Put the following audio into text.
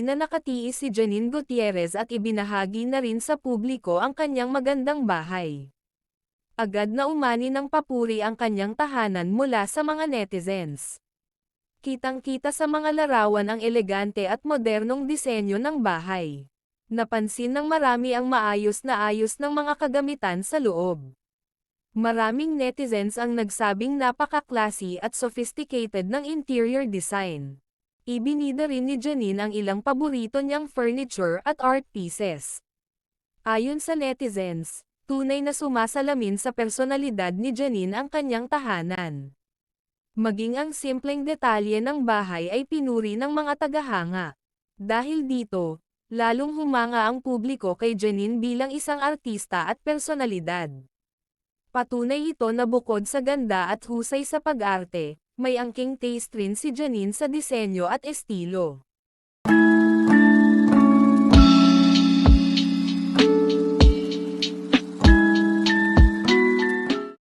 Hindi na nakatiis si Janine Gutierrez at ibinahagi na rin sa publiko ang kanyang magandang bahay. Agad na umani ng papuri ang kanyang tahanan mula sa mga netizens. Kitang-kita sa mga larawan ang elegante at modernong disenyo ng bahay. Napansin ng marami ang maayos na ayos ng mga kagamitan sa loob. Maraming netizens ang nagsabing napaka-classy at sophisticated ng interior design. Ibinida rin ni Janine ang ilang paborito niyang furniture at art pieces. Ayon sa netizens, tunay na sumasalamin sa personalidad ni Janine ang kanyang tahanan. Maging ang simpleng detalye ng bahay ay pinuri ng mga tagahanga. Dahil dito, lalong humanga ang publiko kay Janine bilang isang artista at personalidad. Patunay ito na bukod sa ganda at husay sa pag-arte, may angking taste rin si Janine sa disenyo at estilo.